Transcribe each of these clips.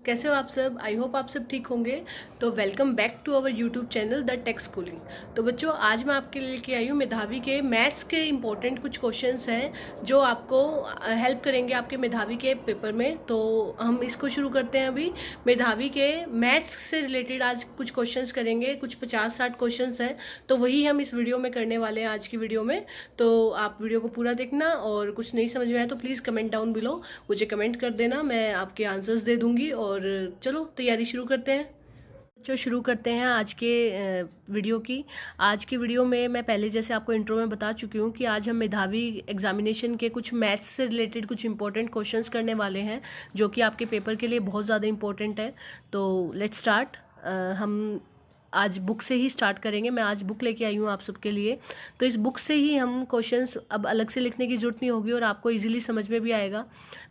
कैसे हो आप सब। आई होप आप सब ठीक होंगे। तो welcome back to our YouTube channel the tech schooling. तो बच्चों, आज मैं आपके लिए लेके आई हूँ मेधावी के मैथ्स के इंपॉर्टेंट कुछ क्वेश्चंस हैं जो आपको हेल्प करेंगे आपके मेधावी के पेपर में। तो हम इसको शुरू करते हैं अभी। मेधावी के मैथ्स से रिलेटेड आज कुछ क्वेश्चंस करेंगे, कुछ 50-60 क्वेश्चंस हैं। तो वही हम इस वीडियो में करने वाले हैं आज की वीडियो में। तो आप वीडियो को पूरा देखना, और कुछ नहीं समझ में आए तो प्लीज़ कमेंट डाउन बिलो मुझे कमेंट कर देना, मैं आपके आंसर्स दे दूंगी। और चलो तैयारी शुरू करते हैं। जो शुरू करते हैं आज के वीडियो की। आज की वीडियो में मैं पहले जैसे आपको इंट्रो में बता चुकी हूँ कि आज हम मेधावी एग्जामिनेशन के कुछ मैथ्स से रिलेटेड कुछ इंपॉर्टेंट क्वेश्चंस करने वाले हैं जो कि आपके पेपर के लिए बहुत ज़्यादा इंपॉर्टेंट है। तो लेट्स स्टार्ट। हम आज बुक से ही स्टार्ट करेंगे। मैं आज बुक लेके आई हूँ आप सबके लिए। तो इस बुक से ही हम क्वेश्चंस, अब अलग से लिखने की जरूरत नहीं होगी और आपको इजीली समझ में भी आएगा।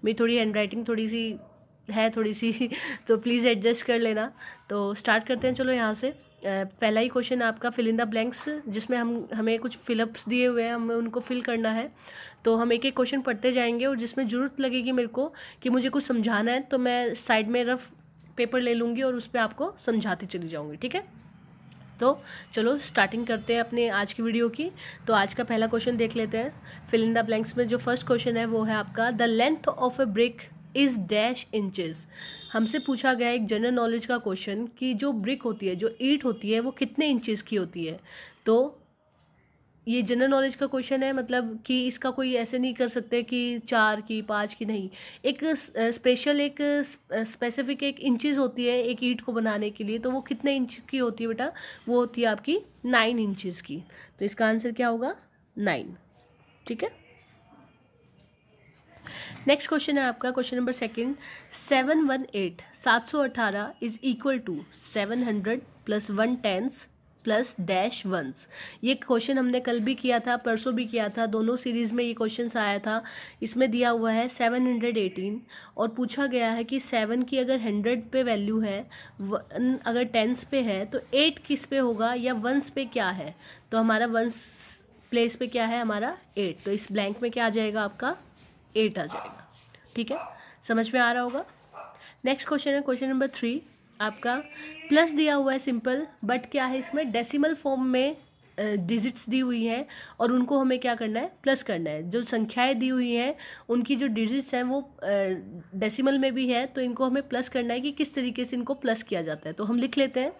मेरी थोड़ी हैंडराइटिंग थोड़ी सी है थोड़ी सी तो प्लीज़ एडजस्ट कर लेना। तो स्टार्ट करते हैं। चलो यहाँ से पहला ही क्वेश्चन आपका फिल इन द ब्लैंक्स, जिसमें हमें कुछ फिलअप्स दिए हुए हैं, हमें उनको फिल करना है। तो हम एक एक क्वेश्चन पढ़ते जाएंगे और जिसमें ज़रूरत लगेगी मेरे को कि मुझे कुछ समझाना है तो मैं साइड में रफ पेपर ले लूँगी और उस पर आपको समझाती चली जाऊँगी। ठीक है, तो चलो स्टार्टिंग करते हैं अपने आज की वीडियो की। तो आज का पहला क्वेश्चन देख लेते हैं। फिल इन द ब्लैंक्स में जो फर्स्ट क्वेश्चन है वो है आपका the length of a brick is dash inches. हमसे पूछा गया एक जनरल नॉलेज का क्वेश्चन कि जो ब्रिक होती है, जो ईंट होती है, वो कितने इंचेस की होती है। तो ये जनरल नॉलेज का क्वेश्चन है, मतलब कि इसका कोई ऐसे नहीं कर सकते कि 4 की 5 की, नहीं। एक स्पेशल एक स्पेसिफिक एक इंचेस होती है एक ईंट को बनाने के लिए। तो वो कितने इंच की होती है बेटा? वो होती है आपकी 9 इंचेस की। तो इसका आंसर क्या होगा? 9। ठीक है, नेक्स्ट क्वेश्चन है आपका question number second. 718 is equal to 700 plus 1/10 plus dash once. ये क्वेश्चन हमने कल भी किया था, परसों भी किया था, दोनों सीरीज़ में ये क्वेश्चन आया था। इसमें दिया हुआ है 718 और पूछा गया है कि 7 की अगर 100 पे वैल्यू है, 1 अगर टेंस पे है, तो 8 किस पे होगा या वंस पे क्या है। तो हमारा वंस प्लेस पे क्या है? हमारा 8। तो इस ब्लैंक में क्या आ जाएगा? आपका 8 आ जाएगा। ठीक है, समझ में आ रहा होगा। नेक्स्ट क्वेश्चन है क्वेश्चन नंबर 3 आपका। प्लस दिया हुआ है सिंपल, बट क्या है इसमें? डेसिमल फॉर्म में डिजिट्स दी हुई हैं और उनको हमें क्या करना है? प्लस करना है। जो संख्याएं दी हुई हैं उनकी जो डिजिट्स हैं वो डेसिमल में भी है, तो इनको हमें प्लस करना है कि किस तरीके से इनको प्लस किया जाता है। तो हम लिख लेते हैं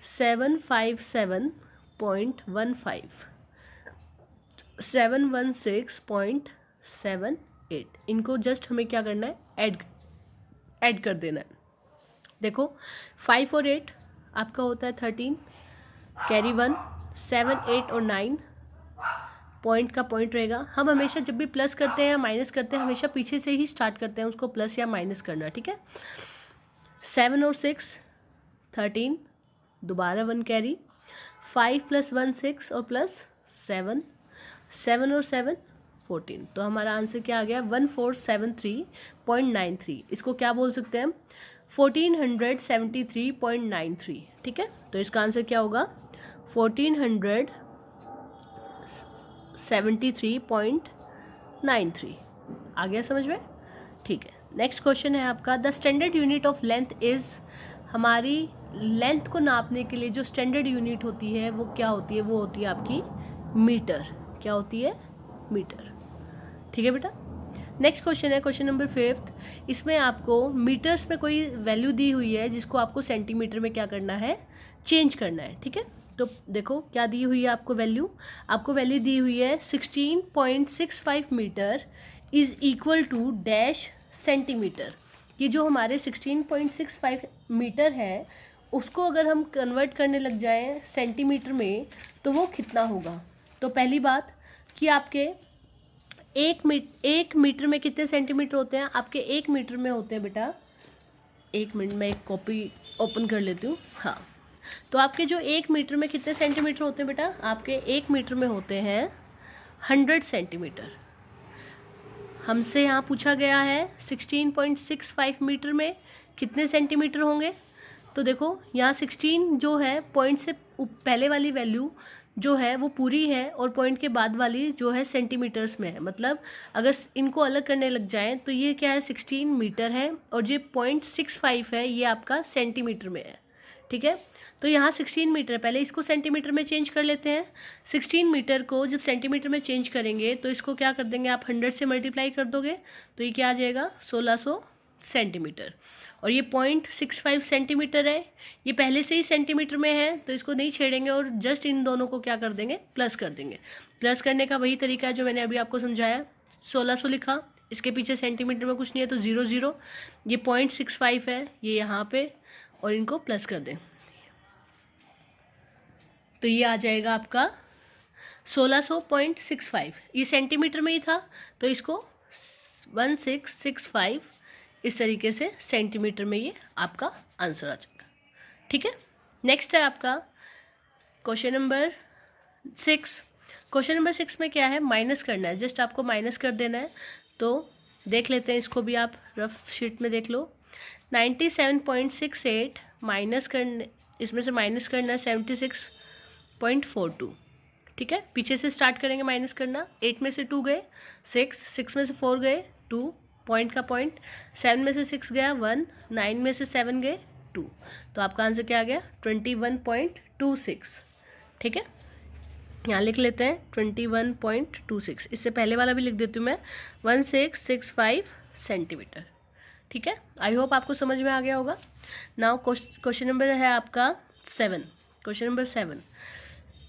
757.15, 716.78। इनको जस्ट हमें क्या करना है? ऐड कर देना है। देखो 5 और 8 आपका होता है 13, कैरी 1, 7, 8 और 9 पॉइंट का पॉइंट रहेगा। हम हमेशा जब भी प्लस करते हैं या माइनस करते हैं, हमेशा पीछे से ही स्टार्ट करते हैं उसको प्लस या माइनस करना। ठीक है, 7 और 6 13, दोबारा 1 कैरी, 5 + 1 6 और प्लस 7, 7 और 7 14। तो हमारा आंसर क्या आ गया? 1473.93। इसको क्या बोल सकते हैं हम? 1473.93। ठीक है, तो इसका आंसर क्या होगा? 1473.93। आ गया समझ में? ठीक है, नेक्स्ट क्वेश्चन है आपका। The standard unit of length is. हमारी लेंथ को नापने के लिए जो स्टैंडर्ड यूनिट होती है वो क्या होती है? वो होती है आपकी मीटर। क्या होती है? मीटर। ठीक है बेटा। नेक्स्ट क्वेश्चन है क्वेश्चन नंबर 5। इसमें आपको मीटर्स में कोई वैल्यू दी हुई है जिसको आपको सेंटीमीटर में क्या करना है? चेंज करना है। ठीक है, तो देखो क्या दी हुई है आपको वैल्यू। आपको वैल्यू दी हुई है 16.65 metre is equal to dash centimetre. ये जो हमारे 16.65 मीटर है उसको अगर हम कन्वर्ट करने लग जाएं सेंटीमीटर में तो वो कितना होगा? तो पहली बात कि आपके एक मीटर में कितने सेंटीमीटर होते हैं? आपके 1 मीटर में होते हैं बेटा, 1 मिनट में एक कॉपी ओपन कर लेती हूँ। हाँ, तो आपके जो 1 मीटर में कितने सेंटीमीटर होते हैं बेटा? आपके 1 मीटर में होते हैं 100 सेंटीमीटर। हमसे यहाँ पूछा गया है 16.65 मीटर में कितने सेंटीमीटर होंगे। तो देखो यहाँ 16 जो है पॉइंट से पहले वाली वैल्यू जो है वो पूरी है और पॉइंट के बाद वाली जो है सेंटीमीटर्स में है। मतलब अगर इनको अलग करने लग जाएं तो ये क्या है 16 मीटर है और ये 0.65 है, ये आपका सेंटीमीटर में है। ठीक है, तो यहाँ 16 मीटर है, पहले इसको सेंटीमीटर में चेंज कर लेते हैं। 16 मीटर को जब सेंटीमीटर में चेंज करेंगे तो इसको क्या कर देंगे आप 100 से मल्टीप्लाई कर दोगे तो ये क्या आ जाएगा 1600 सेंटीमीटर। और ये 0.65 सेंटीमीटर है, ये पहले से ही सेंटीमीटर में है तो इसको नहीं छेड़ेंगे और जस्ट इन दोनों को क्या कर देंगे प्लस कर देंगे। प्लस करने का वही तरीका है जो मैंने अभी आपको समझाया। 1600 लिखा, इसके पीछे सेंटीमीटर में कुछ नहीं है तो 00, ये 0.65 है ये यहाँ पे, और इनको प्लस कर दें तो ये आ जाएगा आपका 1600.65। ये सेंटीमीटर में ही था तो इसको 1665 इस तरीके से सेंटीमीटर में ये आपका आंसर आ जाएगा। ठीक है, नेक्स्ट है आपका क्वेश्चन नंबर 6। क्वेश्चन नंबर 6 में क्या है, माइनस करना है, जस्ट आपको माइनस कर देना है। तो देख लेते हैं इसको भी, आप रफ शीट में देख लो। 97.68 माइनस करने, इसमें से माइनस करना है 76.42। ठीक है, पीछे से स्टार्ट करेंगे माइनस करना। 8 में से 2 गए 6 में से 4 गए 2, पॉइंट का पॉइंट, 7 में से 6 गया 1, 9 में से 7 गए 2, तो आपका आंसर क्या आ गया 21.26। ठीक है, यहाँ लिख लेते हैं 21.26। इससे पहले वाला भी लिख देती हूँ मैं 1665 सेंटीमीटर। ठीक है, आई होप आपको समझ में आ गया होगा। नाउ क्वेश्चन नंबर है आपका 7। क्वेश्चन नंबर 7,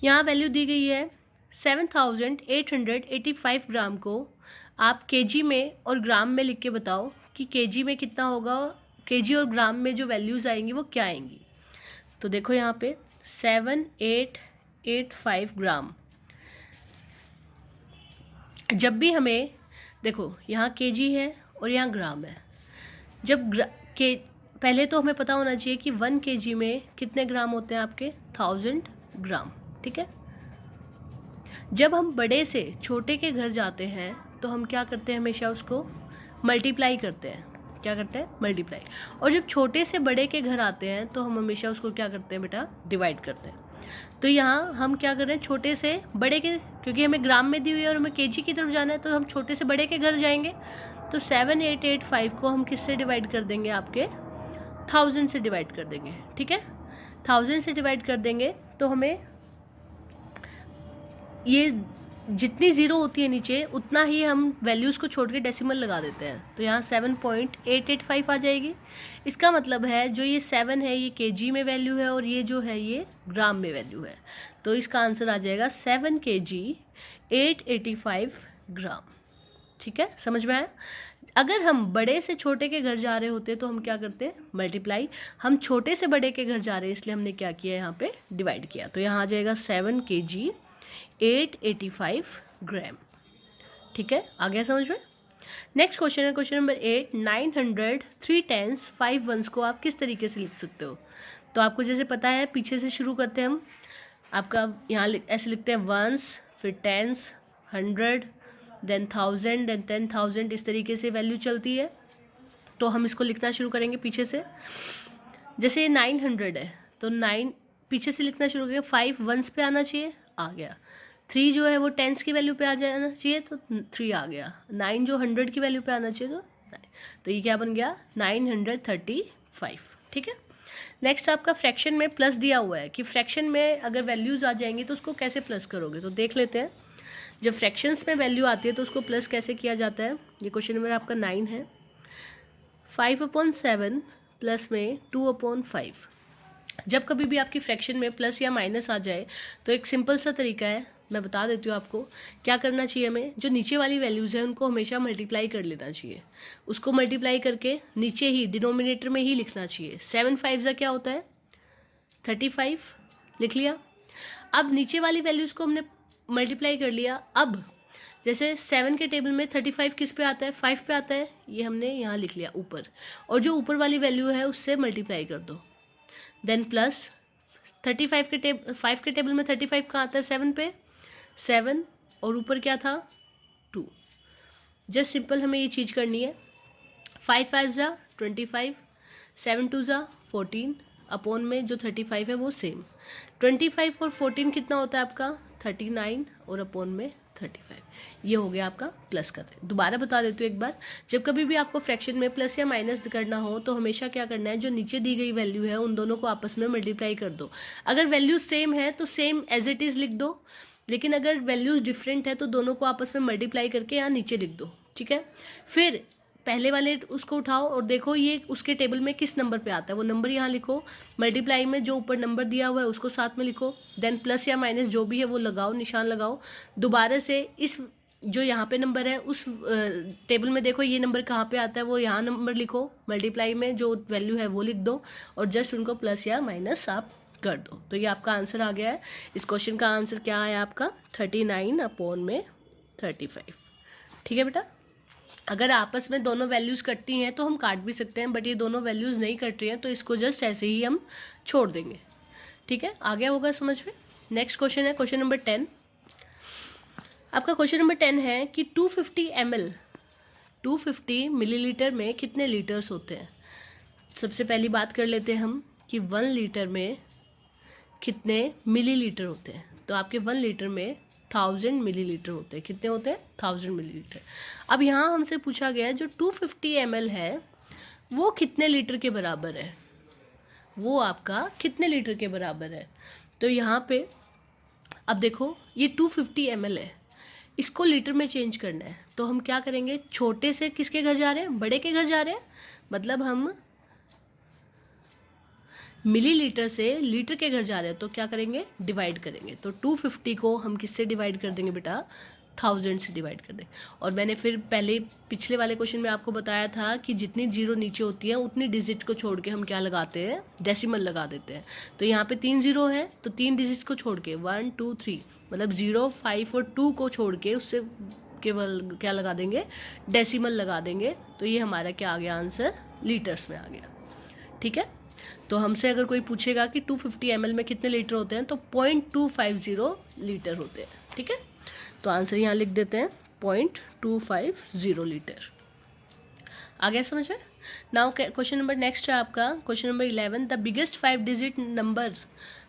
यहाँ वैल्यू दी गई है 7885 ग्राम को आप केजी में और ग्राम में लिख के बताओ कि केजी में कितना होगा, केजी और ग्राम में जो वैल्यूज़ आएंगी वो क्या आएंगी। तो देखो यहाँ पे 7885 ग्राम, जब भी हमें देखो यहाँ केजी है और यहाँ ग्राम है, जब पहले तो हमें पता होना चाहिए कि 1 केजी में कितने ग्राम होते हैं आपके 1000 ग्राम। ठीक है, जब हम बड़े से छोटे के घर जाते हैं तो हम क्या करते हैं, हमेशा उसको मल्टीप्लाई करते हैं। क्या करते हैं, मल्टीप्लाई। और जब छोटे से बड़े के घर आते हैं तो हम हमेशा उसको क्या करते हैं बेटा, डिवाइड करते हैं। तो यहाँ हम क्या कर रहे हैं, छोटे से बड़े के, क्योंकि हमें ग्राम में दी हुई है और हमें केजी की तरफ जाना है तो हम छोटे से बड़े के घर जाएंगे। तो 7885 को हम किससे डिवाइड कर देंगे, आपके 1000 से डिवाइड कर देंगे। ठीक है, 1000 से डिवाइड कर देंगे तो हमें ये जितनी ज़ीरो होती है नीचे उतना ही हम वैल्यूज़ को छोड़ के डेसिमल लगा देते हैं। तो यहाँ 7.885 आ जाएगी। इसका मतलब है जो ये 7 है ये केजी में वैल्यू है और ये जो है ये ग्राम में वैल्यू है। तो इसका आंसर आ जाएगा 7 kg 885 ग्राम। ठीक है, समझ में आया। अगर हम बड़े से छोटे के घर जा रहे होते तो हम क्या करते हैं, मल्टीप्लाई। हम छोटे से बड़े के घर जा रहे हैं इसलिए हमने क्या किया, यहाँ पे डिवाइड किया। तो यहाँ आ जाएगा 7 kg 885 ग्राम। ठीक है, आ गया समझ में। नेक्स्ट क्वेश्चन है क्वेश्चन नंबर 8। 900 3 10s 5 1s को आप किस तरीके से लिख सकते हो। तो आपको जैसे पता है, पीछे से शुरू करते हैं हम। आपका यहाँ ऐसे लिखते हैं 1s, फिर 10s, 100, देन 1000, देन 10,000, इस तरीके से वैल्यू चलती है। तो हम इसको लिखना शुरू करेंगे पीछे से। जैसे 900 है तो 9 पीछे से लिखना शुरू करेंगे, 5 1s पे आना चाहिए, आ गया। 3 जो है वो 10s की वैल्यू पे आ जाना चाहिए तो 3 आ गया। 9 जो 100 की वैल्यू पे आना चाहिए तो 9। तो ये क्या बन गया 935। ठीक है, नेक्स्ट आपका फ्रैक्शन में प्लस दिया हुआ है कि फ्रैक्शन में अगर वैल्यूज़ आ जाएंगी तो उसको कैसे प्लस करोगे। तो देख लेते हैं, जब फ्रैक्शंस में वैल्यू आती है तो उसको प्लस कैसे किया जाता है। ये क्वेश्चन नंबर आपका 9 है। 5/7 प्लस में 2/5। जब कभी भी आपकी फ्रैक्शन में प्लस या माइनस आ जाए तो एक सिंपल सा तरीका है, मैं बता देती हूँ आपको। क्या करना चाहिए, हमें जो नीचे वाली वैल्यूज़ है उनको हमेशा मल्टीप्लाई कर लेना चाहिए। उसको मल्टीप्लाई करके नीचे ही डिनोमिनेटर में ही लिखना चाहिए। 7 5 का क्या होता है 35, लिख लिया। अब नीचे वाली वैल्यूज़ को हमने मल्टीप्लाई कर लिया। अब जैसे 7 के टेबल में 35 किस पे आता है, 5 पे आता है, ये हमने यहाँ लिख लिया ऊपर। और जो ऊपर वाली वैल्यू है उससे मल्टीप्लाई कर दो। देन प्लस 5 के टेबल में 35 कहाँ आता है, 7 पे, 7 और ऊपर क्या था 2। जस्ट सिंपल हमें ये चीज़ करनी है। 5 5 जा 25, 7 2 जा 14, अपॉन में जो 35 है वो सेम। 25 और 14 कितना होता है आपका 39 और अपॉन में 35। ये हो गया आपका प्लस का। दोबारा बता देती हूँ एक बार, जब कभी भी आपको फ्रैक्शन में प्लस या माइनस करना हो तो हमेशा क्या करना है, जो नीचे दी गई वैल्यू है उन दोनों को आपस में मल्टीप्लाई कर दो। अगर वैल्यू सेम है तो सेम एज इट इज़ लिख दो, लेकिन अगर वैल्यूज़ डिफरेंट है तो दोनों को आपस में मल्टीप्लाई करके यहाँ नीचे लिख दो, ठीक है। फिर पहले वाले उसको उठाओ और देखो ये उसके टेबल में किस नंबर पे आता है, वो नंबर यहाँ लिखो, मल्टीप्लाई में जो ऊपर नंबर दिया हुआ है उसको साथ में लिखो, देन प्लस या माइनस जो भी है वो लगाओ, निशान लगाओ। दोबारा से इस जो यहाँ पे नंबर है उस टेबल में देखो ये नंबर कहाँ पे आता है, वो यहाँ नंबर लिखो, मल्टीप्लाई में जो वैल्यू है वो लिख दो और जस्ट उनको प्लस या माइनस आप कर दो। तो ये आपका आंसर आ गया है। इस क्वेश्चन का आंसर क्या है आपका 39 अपॉन में 35। ठीक है बेटा, अगर आपस में दोनों वैल्यूज़ कटती हैं तो हम काट भी सकते हैं, बट ये दोनों वैल्यूज़ नहीं कट रही हैं तो इसको जस्ट ऐसे ही हम छोड़ देंगे। ठीक है, आ गया होगा समझ में। नेक्स्ट क्वेश्चन है क्वेश्चन नंबर 10। आपका क्वेश्चन नंबर 10 है कि 250 ml 250 मिलीलीटर में कितने लीटर्स होते हैं। सबसे पहली बात कर लेते हैं हम कि 1 लीटर में कितने मिलीलीटर होते हैं। तो आपके 1 लीटर में 1000 मिलीलीटर होते हैं। कितने होते हैं? 1000 मिलीलीटर। अब यहाँ हमसे पूछा गया जो 250 ml है वो कितने लीटर के बराबर है, वो आपका कितने लीटर के बराबर है। तो यहाँ पे अब देखो ये 250 ml है, इसको लीटर में चेंज करना है तो हम क्या करेंगे, छोटे से किसके घर जा रहे हैं, बड़े के घर जा रहे हैं, मतलब हम मिलीलीटर से लीटर के घर जा रहे हैं तो क्या करेंगे, डिवाइड करेंगे। तो 250 को हम किससे डिवाइड कर देंगे बेटा, 1000 से डिवाइड कर दें। और मैंने फिर पहले पिछले वाले क्वेश्चन में आपको बताया था कि जितनी जीरो नीचे होती है उतनी डिजिट को छोड़ के हम क्या लगाते हैं, डेसिमल लगा देते हैं। तो यहाँ पे 3 जीरो है तो 3 डिजिट को छोड़ के 1 2 3 मतलब 0 5 और 2 को छोड़ के उससे केवल क्या लगा देंगे, डेसिमल लगा देंगे। तो ये हमारा क्या आ गया आंसर, लीटर्स में आ गया। ठीक है, तो हमसे अगर कोई पूछेगा कि 250 ml में कितने लीटर होते हैं तो 0.250 लीटर होते हैं। ठीक है, तो आंसर यहाँ लिख देते हैं 0.250 लीटर। आ गया समझ में। नाउ क्वेश्चन नंबर नेक्स्ट है आपका question number 11। The biggest 5 digit number,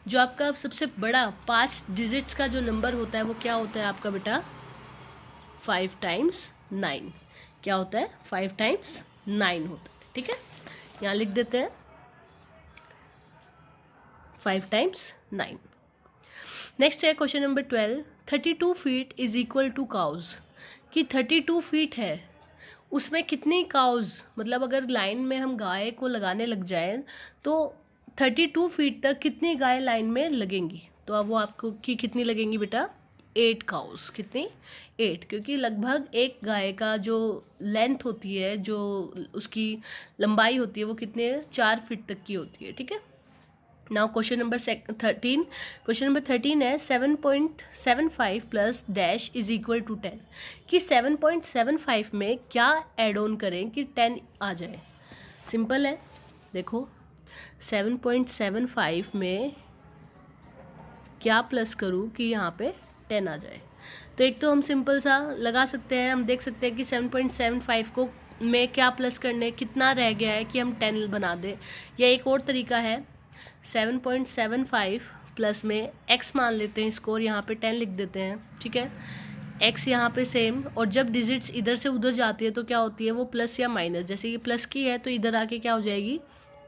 जो आपका सबसे बड़ा 5 डिजिट्स का जो नंबर होता है वो क्या होता है आपका बेटा, 5 टाइम्स 9। क्या होता है, 5 टाइम्स 9 होता है। ठीक है, यहाँ लिख देते हैं 5 टाइम्स 9। नेक्स्ट है question number 12। 32 feet is equal to काउज, कि 32 फीट है उसमें कितनी काउज, मतलब अगर लाइन में हम गाय को लगाने लग जाएं तो 32 फीट तक कितनी गाय लाइन में लगेंगी। तो अब वो आपको कि कितनी लगेंगी बेटा, 8 काउज। कितनी, 8, क्योंकि लगभग एक गाय का जो लेंथ होती है, जो उसकी लंबाई होती है वो कितने 4 फीट तक की होती है। ठीक है, now question number 13। Question number 13 है 7.75 plus dash is equal to 10, कि 7.75 में क्या ऐड ऑन करें कि 10 आ जाए। सिंपल है, देखो 7.75 में क्या प्लस करूँ कि यहाँ पे 10 आ जाए। तो एक तो हम सिंपल सा लगा सकते हैं, हम देख सकते हैं कि 7.75 को में क्या प्लस करने, कितना रह गया है कि हम 10 बना दें। या एक और तरीका है, 7.75 प्लस में x मान लेते हैं इसको और यहाँ पे 10 लिख देते हैं। ठीक है, x यहाँ पे सेम, और जब डिजिट्स इधर से उधर जाती है तो क्या होती है वो प्लस या माइनस, जैसे ये प्लस की है तो इधर आके क्या हो जाएगी,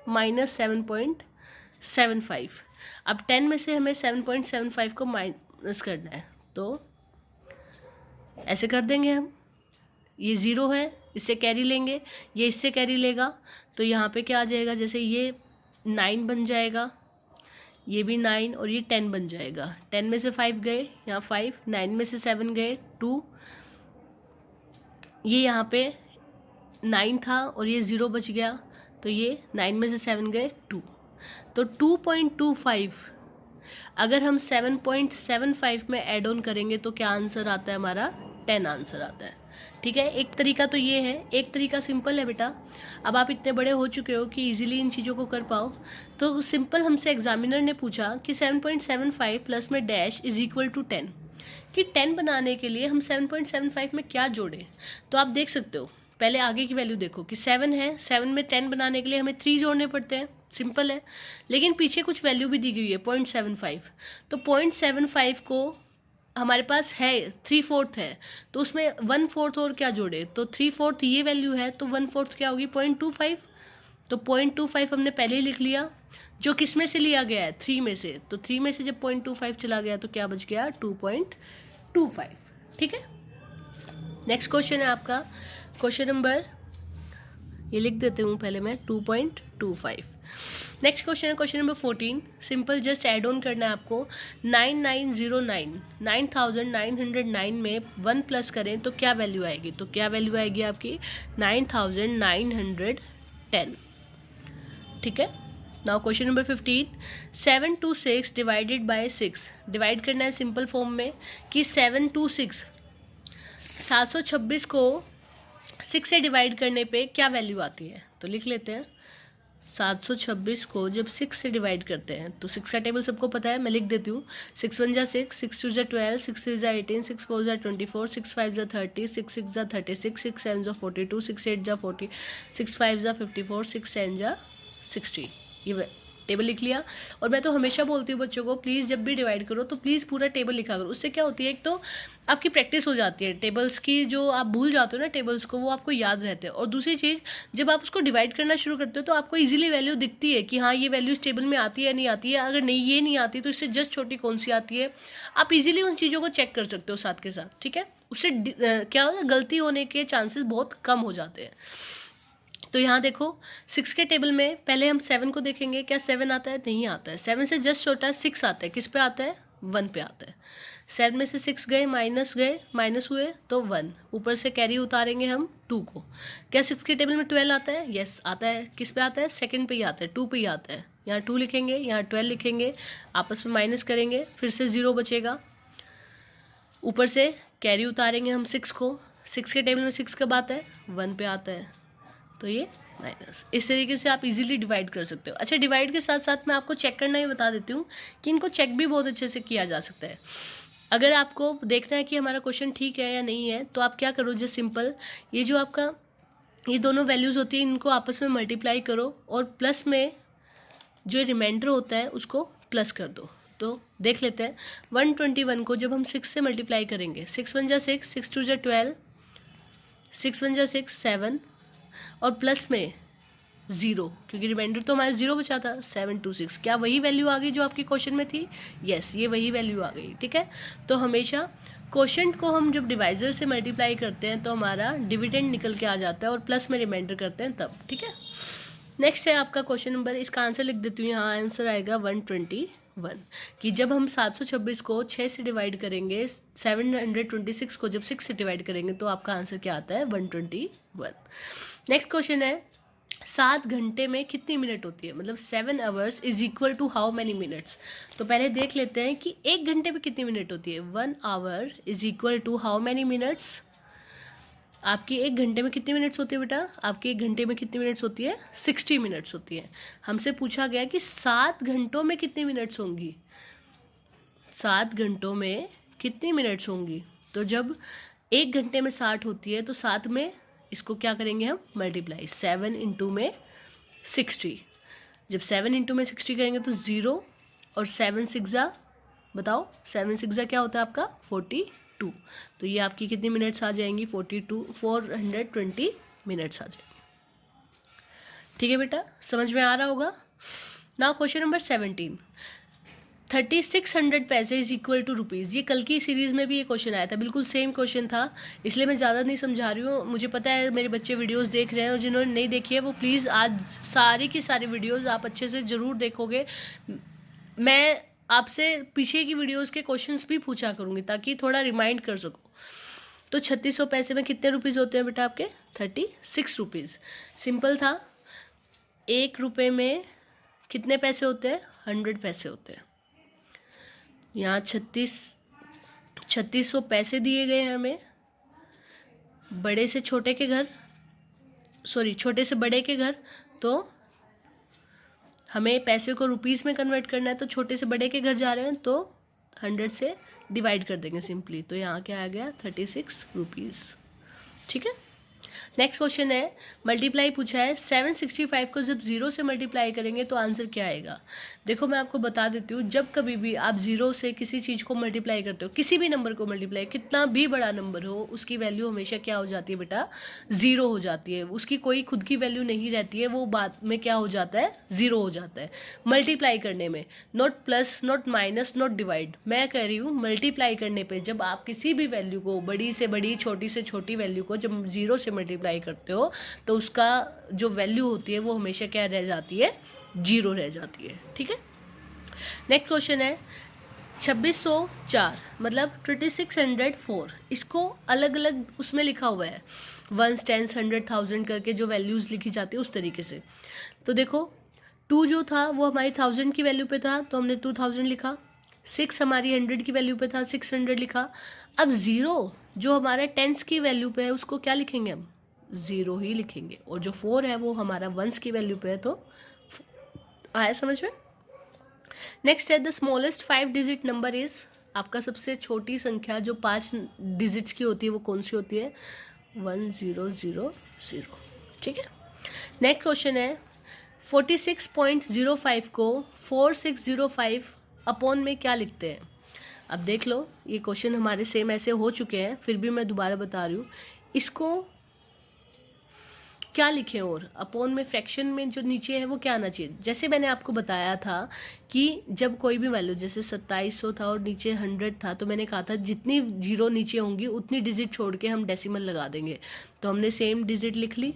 -7.75। अब 10 में से हमें 7.75 को माइनस करना है तो ऐसे कर देंगे हम, ये 0 है इससे कैरी लेंगे, ये इससे कैरी लेगा तो यहाँ पे क्या आ जाएगा, जैसे ये 9 बन जाएगा, ये भी 9 और ये 10 बन जाएगा। 10 में से 5 गए, यहाँ 5, 9 में से 7 गए 2, ये यहाँ पे 9 था और ये 0 बच गया तो ये 9 में से 7 गए 2। तो 2.25 अगर हम 7.75 में ऐड ऑन करेंगे तो क्या आंसर आता है हमारा, 10 आंसर आता है। ठीक है, एक तरीका तो ये है, एक तरीका सिंपल है बेटा। अब आप इतने बड़े हो चुके हो कि इजीली इन चीज़ों को कर पाओ, तो सिंपल हमसे एग्जामिनर ने पूछा कि 7.75 प्लस में डैश इज इक्वल टू 10, कि 10 बनाने के लिए हम 7.75 में क्या जोड़ें। तो आप देख सकते हो, पहले आगे की वैल्यू देखो कि 7 है, 7 में 10 बनाने के लिए हमें 3 जोड़ने पड़ते हैं, सिंपल है। लेकिन पीछे कुछ वैल्यू भी दी गई है 0.75, तो 0.75 को हमारे पास है 3/4 है, तो उसमें 1/4 और क्या जोड़े, तो 3/4 ये वैल्यू है, तो 1/4 क्या होगी 0.25, तो 0.25 हमने पहले ही लिख लिया, जो किस में से लिया गया है 3 में से, तो 3 में से जब 0.25 चला गया तो क्या बच गया 2.25। ठीक है, नेक्स्ट क्वेश्चन है आपका क्वेश्चन नंबर, ये लिख देती हूँ पहले मैं 2.25। नेक्स्ट क्वेश्चन है question number 14, simple just add on करना है आपको। 9909 9909 में 1 प्लस करें तो क्या वैल्यू आएगी, तो क्या वैल्यू आएगी आपकी 9910। ठीक है, now question number 15, 726 divided by 6, divide करना है सिंपल फॉर्म में कि 726 726 को 6 से डिवाइड करने पे क्या वैल्यू आती है, तो लिख लेते हैं 726 को जब 6 से डिवाइड करते हैं तो 6 का टेबल सबको पता है, मैं लिख देती हूँ। 6 1 जा 6, 6 2 जा 12, 6 3 जा 18, 6 4 जा 24, 6 5 जा 30, 6 6 जा 36, 6 7 जा 42, 6 8 जा 40, 6 5 जा 54, 6 7 जा 60। ये टेबल लिख लिया। और मैं तो हमेशा बोलती हूँ बच्चों को प्लीज़ जब भी डिवाइड करो तो प्लीज़ पूरा टेबल लिखा करो, उससे क्या होती है एक तो आपकी प्रैक्टिस हो जाती है, टेबल्स की जो आप भूल जाते हो ना टेबल्स को, वो आपको याद रहते हैं। और दूसरी चीज़, जब आप उसको डिवाइड करना शुरू करते हो तो आपको इजीली वैल्यू दिखती है कि हाँ ये वैल्यू इस टेबल में आती है नहीं आती है, अगर नहीं ये नहीं आती तो इससे जस्ट छोटी कौन सी आती है, आप इजीली उन चीज़ों को चेक कर सकते हो साथ के साथ। ठीक है, उससे क्या होता है गलती होने के चांसेस बहुत कम हो जाते हैं। तो यहाँ देखो 6 के टेबल में पहले हम 7 को देखेंगे, क्या 7 आता है, नहीं आता है। 7 से जस्ट छोटा 6 आता है, किस पे आता है 1 पे आता है। 7 में से 6 गए माइनस हुए तो 1, ऊपर से कैरी उतारेंगे हम 2 को। क्या 6 के टेबल में 12 आता है, यस आता है, किस पे आता है सेकंड पे ही आता है, 2 पे ही आता है। यहाँ 2 लिखेंगे, यहाँ 12 लिखेंगे, आपस में माइनस करेंगे, फिर से 0 बचेगा, ऊपर से कैरी उतारेंगे हम 6 को। 6 के टेबल में 6 कब आता है 1 पे आता है, तो ये माइनस। इस तरीके से आप इजीली डिवाइड कर सकते हो। अच्छा, डिवाइड के साथ साथ मैं आपको चेक करना ही बता देती हूँ कि इनको चेक भी बहुत अच्छे से किया जा सकता है। अगर आपको देखना है कि हमारा क्वेश्चन ठीक है या नहीं है तो आप क्या करो, जस्ट सिंपल ये जो आपका ये दोनों वैल्यूज़ होती है इनको आपस में मल्टीप्लाई करो और प्लस में जो रिमाइंडर होता है उसको प्लस कर दो। तो देख लेते हैं 121 को जब हम 6 से मल्टीप्लाई करेंगे, 6 1 जा 6, 6 2 जा 12, 6 1 जा 6 7 और प्लस में 0, क्योंकि रिमाइंडर तो हमारा 0 बचा था। 726 क्या वही वैल्यू आ गई जो आपकी क्वेश्चन में थी, यस ये वही वैल्यू आ गई। ठीक है, तो हमेशा क्वेश्चन को हम जब डिवाइजर से मल्टीप्लाई करते हैं तो हमारा डिविडेंड निकल के आ जाता है और प्लस में रिमाइंडर करते हैं तब। ठीक है, नेक्स्ट है आपका क्वेश्चन नंबर, इसका आंसर लिख देती हूँ, यहाँ आंसर आएगा 121 कि जब हम 726 को 6 से डिवाइड करेंगे, 726 को जब 6 से डिवाइड करेंगे तो आपका आंसर क्या आता है 121। नेक्स्ट क्वेश्चन है 7 घंटे में कितनी मिनट होती है, मतलब 7 hours is equal to how many minutes. तो पहले देख लेते हैं कि 1 घंटे में कितनी मिनट होती है। 1 hour is equal to how many minutes. आपकी 1 घंटे में कितनी मिनट्स होती है बेटा, आपकी 1 घंटे में कितनी मिनट्स होती है 60 मिनट्स होती है। हमसे पूछा गया कि 7 घंटों में कितनी मिनट्स होंगी, 7 घंटों में कितनी मिनट्स होंगी। तो जब 1 घंटे में 60 होती है तो 7 में इसको क्या करेंगे हम मल्टीप्लाई, 7 इंटू में 60। जब 7 इंटू में 60 करेंगे तो 0 और 7 6 बताओ 7 6 क्या होता है आपका 42। तो ये आपकी कितनी मिनट्स आ जाएंगी 420 मिनट्स आ जाएंगी। ठीक है बेटा, समझ में आ रहा होगा। नाउ क्वेश्चन नंबर 17, 3600 पैसे इज इक्वल टू रुपीज़। ये कल की सीरीज़ में भी ये क्वेश्चन आया था, बिल्कुल सेम क्वेश्चन था, इसलिए मैं ज़्यादा नहीं समझा रही हूँ। मुझे पता है मेरे बच्चे वीडियोस देख रहे हैं और जिन्होंने नहीं देखी है वो प्लीज़ आज सारी की सारी वीडियोस आप अच्छे से ज़रूर देखोगे। मैं आपसे पीछे की वीडियोस के क्वेश्चंस भी पूछा करूँगी ताकि थोड़ा रिमाइंड कर सको। तो 3600 पैसे में कितने रुपीज़ होते हैं बेटा आपके 36 रुपीज़। सिंपल था, 1 रुपये में कितने पैसे होते हैं 100 पैसे होते हैं। यहाँ 3600 पैसे दिए गए हैं हमें, बड़े से छोटे के घर छोटे से बड़े के घर, तो हमें पैसे को रुपीज़ में कन्वर्ट करना है, तो छोटे से बड़े के घर जा रहे हैं तो 100 से डिवाइड कर देंगे सिंपली। तो यहाँ क्या आ गया 36 रुपीज़। ठीक है, नेक्स्ट क्वेश्चन है, मल्टीप्लाई पूछा है 765 को जब 0 से मल्टीप्लाई करेंगे तो आंसर क्या आएगा। देखो मैं आपको बता देती हूँ, जब कभी भी आप 0 से किसी चीज़ को मल्टीप्लाई करते हो, किसी भी नंबर को मल्टीप्लाई, कितना भी बड़ा नंबर हो, उसकी वैल्यू हमेशा क्या हो जाती है बेटा, 0 हो जाती है। उसकी कोई खुद की वैल्यू नहीं रहती है, वो बाद में क्या हो जाता है, 0 हो जाता है मल्टीप्लाई करने में। Not plus, not minus, not divide, मैं कह रही हूँ मल्टीप्लाई करने पे। जब आप किसी भी वैल्यू को, बड़ी से बड़ी, छोटी से छोटी वैल्यू को जब 0 से मल्टीप्लाई करते हो तो उसका जो वैल्यू होती है वो हमेशा क्या रह जाती है, 0 रह जाती है। ठीक है। नेक्स्ट क्वेश्चन है 2604 मतलब 2604, इसको अलग अलग उसमें लिखा हुआ है, 1, 10, 100, 1000 करके जो वैल्यूज़ लिखी जाती है उस तरीके से। तो देखो 2 जो था वो हमारी 1000 की वैल्यू पे था तो हमने 2000 लिखा, 6 हमारी 100 की वैल्यू पे था, 600 लिखा। अब 0 जो हमारा 10s की वैल्यू पे है उसको क्या लिखेंगे हम, 0 ही लिखेंगे। और जो 4 है वो हमारा 1s की वैल्यू पे है, तो आया समझ में। नेक्स्ट है the smallest 5 digit number is, आपका सबसे छोटी संख्या जो 5 डिजिट्स की होती है वो कौन सी होती है, 1000। ठीक है। नेक्स्ट क्वेश्चन है 46.05 को 4605 अपॉन में क्या लिखते हैं। अब देख लो, ये क्वेश्चन हमारे सेम ऐसे हो चुके हैं, फिर भी मैं दोबारा बता रही हूँ, इसको क्या लिखें, और अपॉन में फ्रैक्शन में जो नीचे है वो क्या आना चाहिए। जैसे मैंने आपको बताया था कि जब कोई भी वैल्यू, जैसे 2700 था और नीचे 100 था, तो मैंने कहा था जितनी 0 नीचे होंगी उतनी डिजिट छोड़ के हम डेसिमल लगा देंगे। तो हमने सेम डिजिट लिख ली,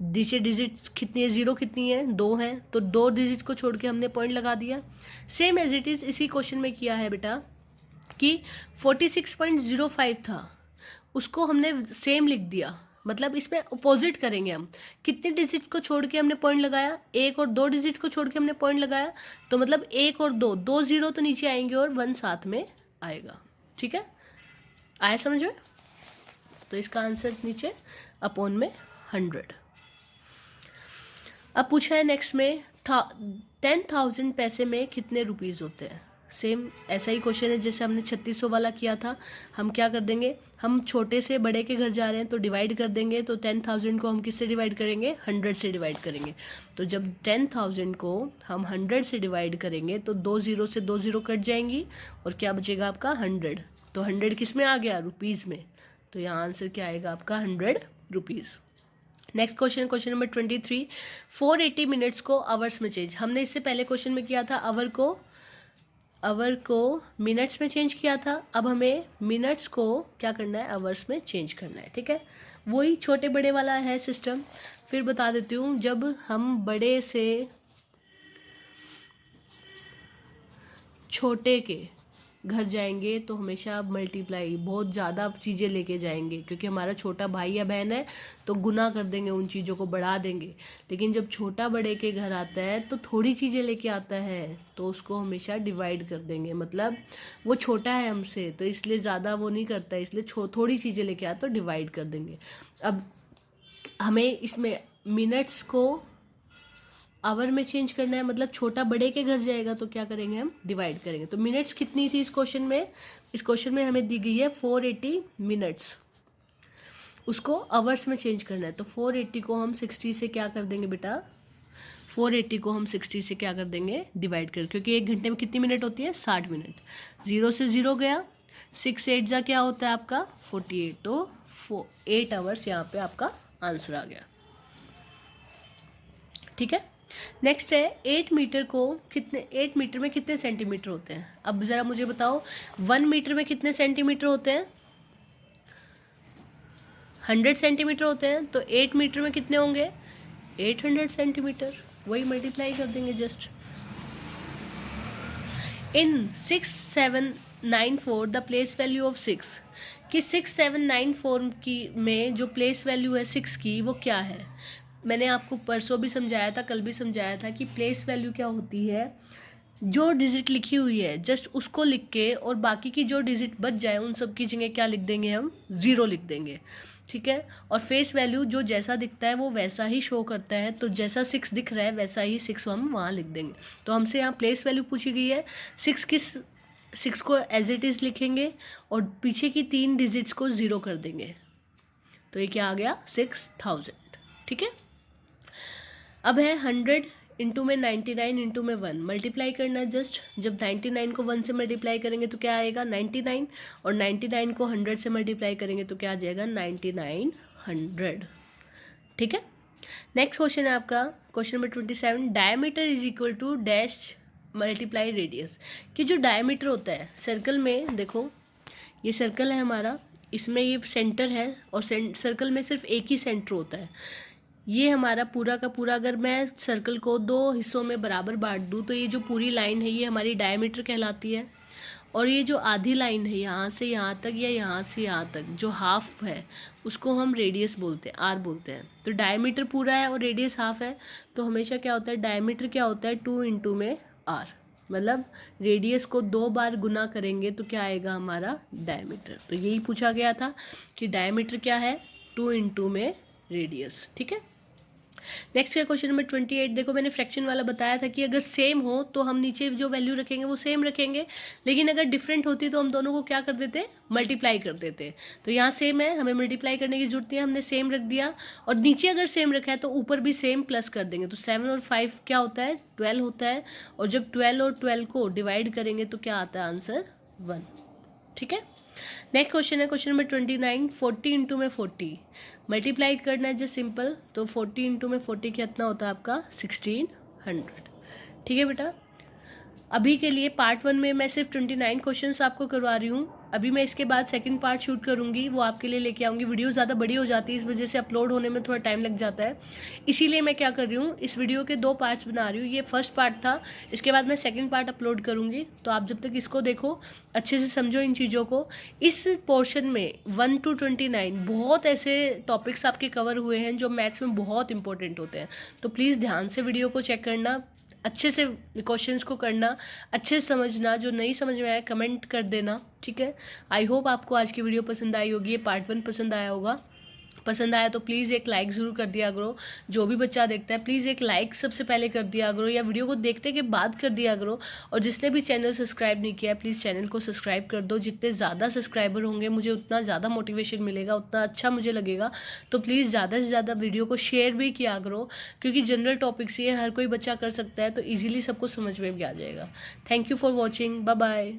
नीचे डिजिट कितनी है, 0 कितनी है, 2 है, तो 2 डिजिट को छोड़ के हमने पॉइंट लगा दिया। सेम एज इट इज़ इसी क्वेश्चन में किया है बेटा कि 46.05 था, उसको हमने सेम लिख दिया, मतलब इसमें अपोजिट करेंगे हम। कितने डिजिट को छोड़ के हमने पॉइंट लगाया, 1 और 2 डिजिट को छोड़ के हमने पॉइंट लगाया, तो मतलब 1 और 2, 2 0 तो नीचे आएंगे और 1 साथ में आएगा। ठीक है, आया समझ में। तो इसका आंसर नीचे अपॉन में 100। अब पूछा है नेक्स्ट में 10,000 पैसे में कितने रुपीज़ होते हैं। सेम ऐसा ही क्वेश्चन है जैसे हमने 3600 वाला किया था। हम क्या कर देंगे, हम छोटे से बड़े के घर जा रहे हैं तो डिवाइड कर देंगे। तो 10,000 को हम किससे डिवाइड करेंगे, 100 से डिवाइड करेंगे। तो जब 10,000 को हम 100 से डिवाइड करेंगे तो 2 0 से 2 0 कट जाएंगी और क्या बचेगा आपका 100। तो 100 किस में आ गया, रुपीज़ में। तो यहाँ आंसर क्या आएगा आपका 100 rupees. Next question, question number 23, 480 minutes को आवर्स में चेंज। हमने इससे पहले क्वेश्चन में किया था आवर को मिनट्स में चेंज किया था। अब हमें मिनट्स को क्या करना है, आवर्स में चेंज करना है। ठीक है, वही छोटे बड़े वाला है सिस्टम। फिर बता देती हूँ, जब हम बड़े से छोटे के घर जाएंगे तो हमेशा मल्टीप्लाई, बहुत ज़्यादा चीज़ें लेके जाएंगे, क्योंकि हमारा छोटा भाई या बहन है तो गुना कर देंगे, उन चीज़ों को बढ़ा देंगे। लेकिन जब छोटा बड़े के घर आता है तो थोड़ी चीज़ें लेके आता है तो उसको हमेशा डिवाइड कर देंगे। मतलब वो छोटा है हमसे तो इसलिए ज़्यादा वो नहीं करता है, इसलिए थोड़ी चीज़ें लेके आता तो डिवाइड कर देंगे। अब हमें इसमें मिनट्स को आवर में चेंज करना है, मतलब छोटा बड़े के घर जाएगा तो क्या करेंगे, हम डिवाइड करेंगे। तो मिनट्स कितनी थी इस क्वेश्चन में, इस क्वेश्चन में हमें दी गई है 480 मिनट्स, उसको आवर्स में चेंज करना है। तो 480 को हम 60 से क्या कर देंगे बेटा, 480 को हम 60 से क्या कर देंगे, डिवाइड कर, क्योंकि 1 घंटे में कितनी मिनट होती है, 60 मिनट। 0 से 0 गया, 6 8 जा क्या होता है आपका 48, तो 8 आवर्स यहाँ पे आपका आंसर आ गया। ठीक है। नेक्स्ट है 8 मीटर को कितने, 8 मीटर में कितने सेंटीमीटर होते हैं। अब ज़रा मुझे बताओ 1 मीटर में कितने सेंटीमीटर होते हैं, 100 सेंटीमीटर होते हैं। तो 8 मीटर में कितने होंगे, 800 सेंटीमीटर। वही मल्टीप्लाई कर देंगे just. In 6794 the place value of 6, कि 6794 की में जो प्लेस वैल्यू है 6 की वो क्या है। मैंने आपको परसों भी समझाया था, कल भी समझाया था कि प्लेस वैल्यू क्या होती है, जो डिजिट लिखी हुई है जस्ट उसको लिख के और बाकी की जो डिजिट बच जाए उन सब की जगह क्या लिख देंगे, हम 0 लिख देंगे। ठीक है, और फेस वैल्यू जो जैसा दिखता है वो वैसा ही शो करता है, तो जैसा 6 दिख रहा है वैसा ही 6 हम वहाँ लिख देंगे। तो हमसे यहाँ प्लेस वैल्यू पूछी गई है, 6 को एज इट इज़ लिखेंगे और पीछे की 3 डिजिट्स को 0 कर देंगे। तो ये क्या आ गया 6000, ठीक है। अब है 100 इंटू में 99 इंटू में 1 मल्टीप्लाई करना है जस्ट। जब 99 को 1 से मल्टीप्लाई करेंगे तो क्या आएगा 99, और 99 को 100 से मल्टीप्लाई करेंगे तो क्या आ जाएगा 9900, ठीक है। नेक्स्ट क्वेश्चन है आपका question number 27, diameter is equal to dash multiply radius. कि जो डायमीटर होता है सर्कल में, देखो ये सर्कल है हमारा, इसमें ये सेंटर है और सर्कल में सिर्फ एक ही सेंटर होता है। ये हमारा पूरा का पूरा, अगर मैं सर्कल को 2 हिस्सों में बराबर बांट दूँ तो ये जो पूरी लाइन है ये हमारी डायमीटर कहलाती है, और ये जो आधी लाइन है यहाँ से यहाँ तक या यहाँ से यहाँ तक जो हाफ है उसको हम रेडियस बोलते हैं, आर बोलते हैं। तो डायमीटर पूरा है और रेडियस हाफ है, तो हमेशा क्या होता है डायमीटर क्या होता है 2 इंटू में आर, मतलब रेडियस को 2 बार गुना करेंगे तो क्या आएगा हमारा डायमीटर। तो यही पूछा गया था कि डायमीटर क्या है 2 इंटू में रेडियस, ठीक है। नेक्स्ट है क्वेश्चन नंबर 28। देखो मैंने फ्रैक्शन वाला बताया था कि अगर सेम हो तो हम नीचे जो वैल्यू रखेंगे वो सेम रखेंगे, लेकिन अगर डिफरेंट होती तो हम दोनों को क्या कर देते मल्टीप्लाई कर देते। तो यहाँ सेम है, हमें मल्टीप्लाई करने की जरूरत नहीं है, हमने सेम रख दिया, और नीचे अगर सेम रखा है तो ऊपर भी सेम प्लस कर देंगे। तो 7 और 5 क्या होता है 12 होता है, और जब 12 और 12 को डिवाइड करेंगे तो क्या आता है आंसर 1, ठीक है। नेक्स्ट क्वेश्चन है क्वेश्चन नंबर 29, 40 इंटू में 40 मल्टीप्लाई करना है जस्ट सिंपल। तो 40 इंटू में 40 कितना होता है आपका 1600, ठीक है बेटा। अभी के लिए पार्ट 1 में मैं सिर्फ 29 क्वेश्चंस आपको करवा रही हूँ। अभी मैं इसके बाद सेकंड पार्ट शूट करूँगी, वो आपके लिए लेके आऊँगी। वीडियो ज़्यादा बड़ी हो जाती है, इस वजह से अपलोड होने में थोड़ा टाइम लग जाता है, इसीलिए मैं क्या कर रही हूँ इस वीडियो के 2 पार्ट्स बना रही हूँ। ये फर्स्ट पार्ट था, इसके बाद मैं सेकंड पार्ट अपलोड करूँगी। तो आप जब तक इसको देखो, अच्छे से समझो इन चीज़ों को। इस पोर्शन में 1 to 29 बहुत ऐसे टॉपिक्स आपके कवर हुए हैं जो मैथ्स में बहुत इंपॉर्टेंट होते हैं। तो प्लीज़ ध्यान से वीडियो को चेक करना, अच्छे से क्वेश्चंस को करना, अच्छे से समझना। जो नहीं समझ में आया कमेंट कर देना, ठीक है। आई होप आपको आज की वीडियो पसंद आई होगी, ये पार्ट 1 पसंद आया होगा। पसंद आया तो प्लीज़ एक लाइक ज़रूर कर दिया करो। जो भी बच्चा देखता है प्लीज़ एक लाइक सबसे पहले कर दिया करो, या वीडियो को देखते के बाद कर दिया करो। और जिसने भी चैनल सब्सक्राइब नहीं किया है प्लीज़ चैनल को सब्सक्राइब कर दो। जितने ज़्यादा सब्सक्राइबर होंगे मुझे उतना ज़्यादा मोटिवेशन मिलेगा, उतना अच्छा मुझे लगेगा। तो प्लीज़ ज़्यादा से ज़्यादा वीडियो को शेयर भी किया करो, क्योंकि जनरल टॉपिक्स ये हर कोई बच्चा कर सकता है, तो ईजिली सबको समझ में भी आ जाएगा। Thank you for watching, bye bye.